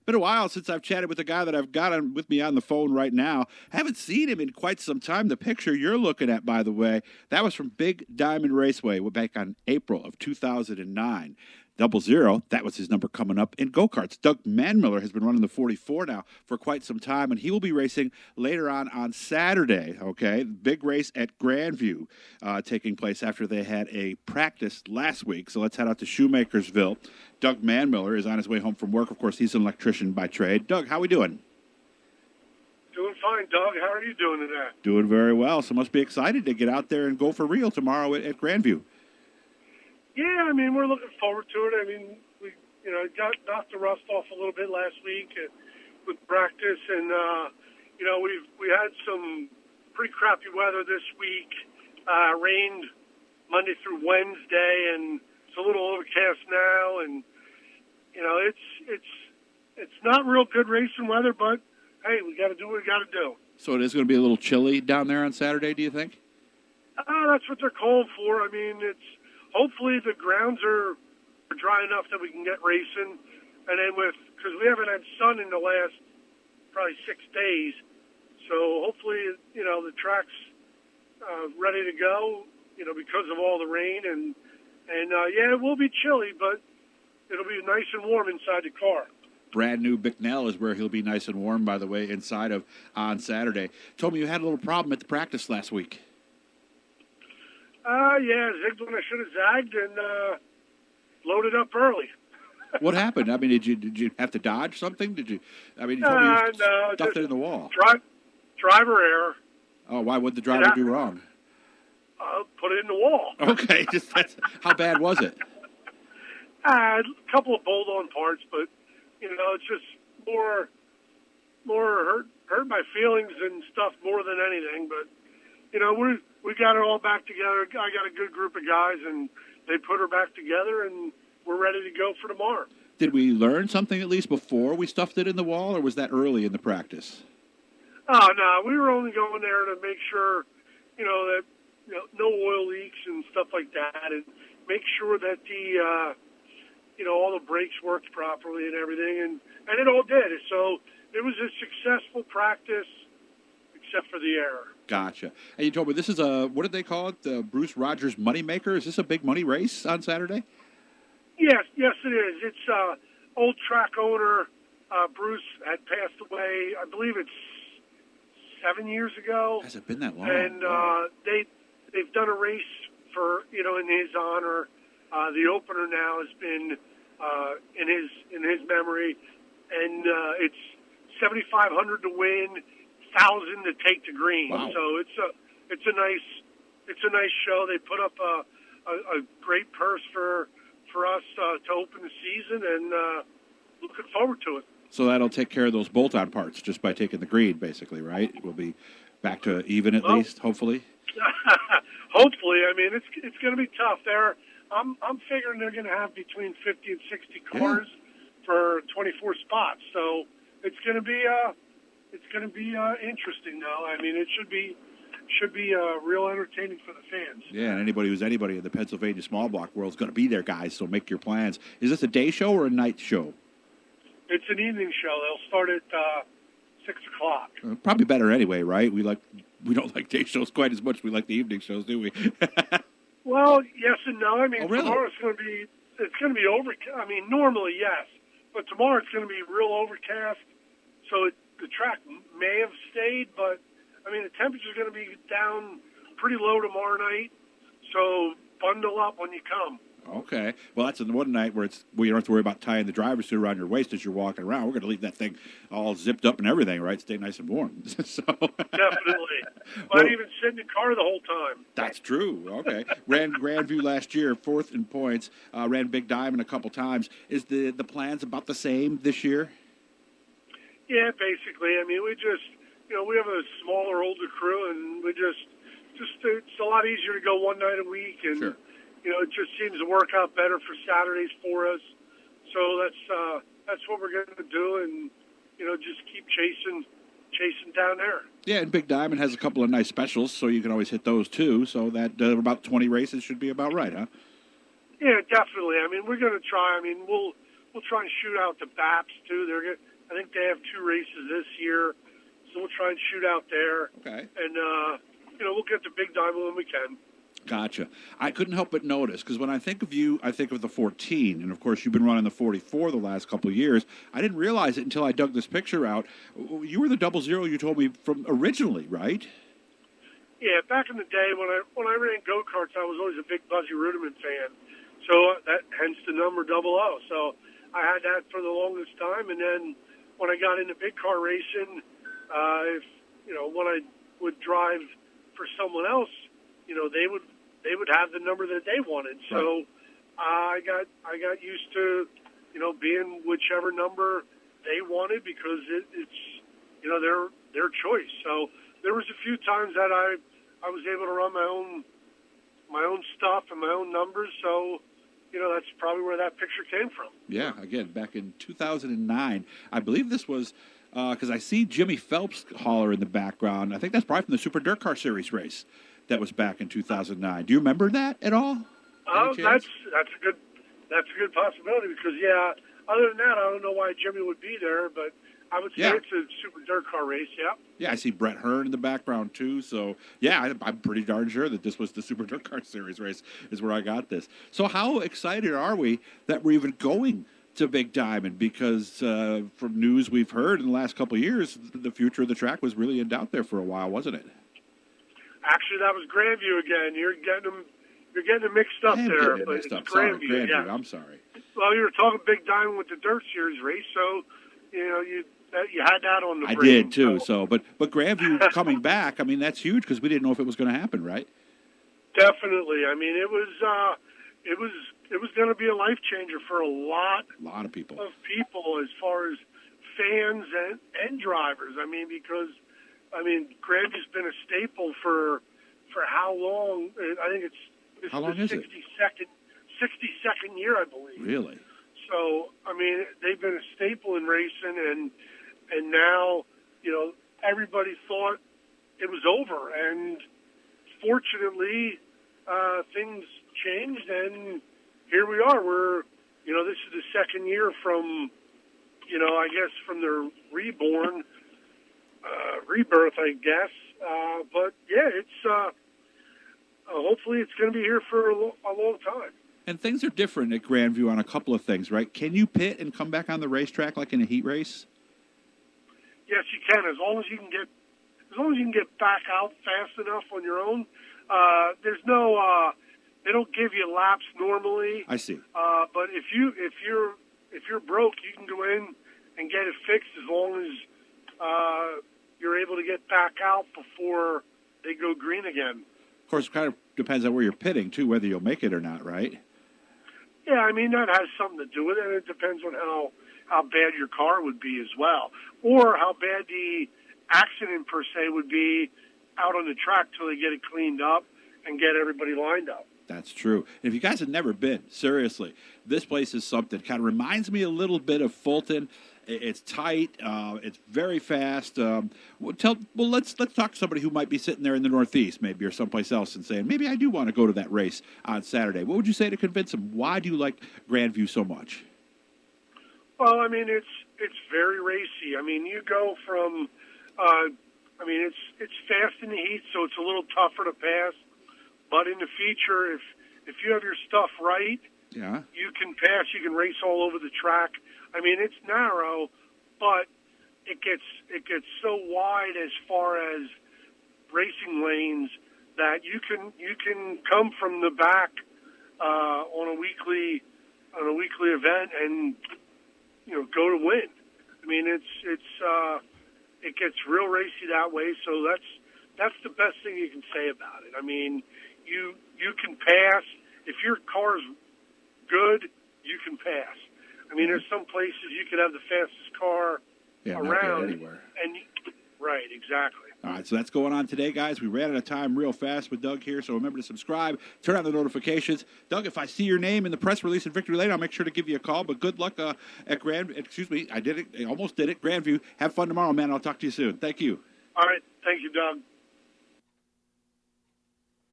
Been a while since I've chatted with the guy that I've got with me on the phone right now. Haven't seen him in quite some time. The picture you're looking at, by the way, that was from Big Diamond Raceway. We're back on April of 2009. 00, that was his number coming up in go-karts. Doug Manmiller has been running the 44 now for quite some time, and he will be racing later on Saturday, okay? Big race at Grandview taking place after they had a practice last week. So let's head out to Shoemakersville. Doug Manmiller is on his way home from work. Of course, he's an electrician by trade. Doug, how we doing? Doing fine, Doug. How are you doing today? Doing very well. So must be excited to get out there and go for real tomorrow at Grandview. Yeah, I mean, we're looking forward to it. I mean, we, got knocked the rust off a little bit last week with practice, and we had some pretty crappy weather this week. Rained Monday through Wednesday, and it's a little overcast now, and it's not real good racing weather, but hey, we got to do what we got to do. So it is going to be a little chilly down there on Saturday, do you think? That's what they're calling for. I mean, hopefully the grounds are dry enough that we can get racing, and then because we haven't had sun in the last probably 6 days, so hopefully the track's ready to go, because of all the rain, and yeah, it will be chilly, but it'll be nice and warm inside the car. Brand new Bicknell is where he'll be nice and warm, by the way, inside of on Saturday. Told me you had a little problem at the practice last week. Yeah, zigged when I should have zagged and loaded up early. What happened? I mean, did you have to dodge something? You told me you stuffed it in the wall. Driver error. Oh, why would the driver do wrong? Put it in the wall. Okay, how bad was it? A couple of bolt-on parts, but it's just more hurt my feelings and stuff more than anything. But we got it all back together. I got a good group of guys, and they put her back together, and we're ready to go for tomorrow. Did we learn something at least before we stuffed it in the wall, or was that early in the practice? Oh, no, we were only going there to make sure, that no oil leaks and stuff like that, and make sure that all the brakes worked properly and everything, and it all did. So it was a successful practice, except for the error. Gotcha. And you told me this is what did they call it? The Bruce Rogers Moneymaker? Is this a big money race on Saturday? Yes, it is. It's old track owner Bruce had passed away. I believe it's 7 years ago. Has it been that long? And they've done a race for in his honor. The opener now has been in his memory, and it's $7,500 to win, $1,000 to take the green. Wow. So it's a nice show. They put up a great purse for us to open the season, and looking forward to it. So that'll take care of those bolt-on parts just by taking the green, basically, right? We'll be back to even at least, hopefully. Hopefully. I mean, it's going to be tough. I'm figuring they're going to have between 50 and 60 cars for 24 spots. So it's going to be interesting though. I mean, it should be real entertaining for the fans. Yeah, and anybody in the Pennsylvania small block world is going to be there, guys. So make your plans. Is this a day show or a night show? It's an evening show. They'll start at 6 o'clock. Probably better anyway, right? We don't like day shows quite as much as we like the evening shows, do we? Well, yes and no. I mean, really? Tomorrow it's going to be overcast. I mean, normally yes, but tomorrow it's going to be real overcast. So the track may have stayed, but I mean the temperature's going to be down pretty low tomorrow night. So bundle up when you come. Okay. Well, that's the one night where you don't have to worry about tying the driver's suit around your waist as you're walking around. We're going to leave that thing all zipped up and everything, right? Stay nice and warm. Definitely. Might even sit in the car the whole time. That's true. Okay. Ran Grandview last year, 4th in points. Ran Big Diamond a couple times. Is the plans about the same this year? Yeah, basically. I mean, we just, we have a smaller, older crew, and we just it's a lot easier to go one night a week, and sure. It just seems to work out better for Saturdays for us. So that's what we're going to do, and just keep chasing down there. Yeah, and Big Diamond has a couple of nice specials, so you can always hit those too. So that about 20 races should be about right, huh? Yeah, definitely. I mean, we're going to try. I mean, we'll try and shoot out the BAPs too. I think they have 2 races this year, so we'll try and shoot out there. Okay. And, we'll get the big diamond when we can. Gotcha. I couldn't help but notice, because when I think of you, I think of the 14, and of course you've been running the 44 the last couple of years. I didn't realize it until I dug this picture out. You were the 00 you told me from originally, right? Yeah, back in the day when I ran go-karts, I was always a big Buzzy Ruderman fan. So hence the number 00. So I had that for the longest time, and then when I got into big car racing, when I would drive for someone else, they would have the number that they wanted. So I got used to, being whichever number they wanted because it's their choice. So there was a few times that I was able to run my own stuff and my own numbers. So that's probably where that picture came from. Yeah, again, back in 2009. I believe this was because I see Jimmy Phelps hauler in the background. I think that's probably from the Super Dirt Car Series race that was back in 2009. Do you remember that at all? Oh, that's a good possibility because other than that, I don't know why Jimmy would be there, but I would say it's a Super Dirt Car race. Yeah. Yeah, I see Brett Hearn in the background too. So I'm pretty darn sure that this was the Super Dirt Car Series race is where I got this. So how excited are we that we're even going to Big Diamond? Because from news we've heard in the last couple of years, the future of the track was really in doubt there for a while, wasn't it? Actually, that was Grandview again. You're getting them mixed up there. But it's Grandview. Sorry, Grandview. Yeah. I'm sorry. Well, you were talking Big Diamond with the Dirt Series race, so you had that on the brain. I did too. So, but Grandview coming back, I mean, that's huge because we didn't know if it was going to happen, right? Definitely. I mean, it was going to be a life changer for a lot of people. As far as fans and drivers. I mean, because Grandview's been a staple for how long? I think it's how long the is it? 62nd year, I believe. Really? So, I mean, they've been a staple in racing, and now, everybody thought it was over. And fortunately, things changed, and here we are. This is the second year from, I guess from their rebirth, I guess. But, it's hopefully it's going to be here for a long time. And things are different at Grandview on a couple of things, right? Can you pit and come back on the racetrack like in a heat race? Yes, you can, as long as you can get back out fast enough on your own. There's no they don't give you laps normally. I see. But if you're broke, you can go in and get it fixed as long as you're able to get back out before they go green again. Of course, it kind of depends on where you're pitting too, whether you'll make it or not, right? Yeah, I mean, that has something to do with it. It depends on how bad your car would be as well, or how bad the accident per se would be out on the track till they get it cleaned up and get everybody lined up. That's true. And if you guys have never been, seriously, this place is something. Kind of reminds me a little bit of Fulton. It's tight. It's very fast. Let's talk to somebody who might be sitting there in the Northeast, maybe, or someplace else, and saying, maybe I do want to go to that race on Saturday. What would you say to convince them? Why do you like Grandview so much? Well, I mean, it's very racy. I mean, you go from, it's fast in the heat, so it's a little tougher to pass. But in the feature, if you have your stuff right, you can pass. You can race all over the track. I mean, it's narrow, but it gets so wide as far as racing lanes that you can come from the back on a weekly event and go to win. I mean, it gets real racy that way. So that's the best thing you can say about it. I mean, you can pass if your car's good. You can pass. I mean, there's some places you could have the fastest car around. Anywhere. Right, exactly. All right, so that's going on today, guys. We ran out of time real fast with Doug here, so remember to subscribe, turn on the notifications. Doug, if I see your name in the press release in Victory Lane, I'll make sure to give you a call. But good luck at I almost did it. Grandview. Have fun tomorrow, man. I'll talk to you soon. Thank you. All right. Thank you, Doug.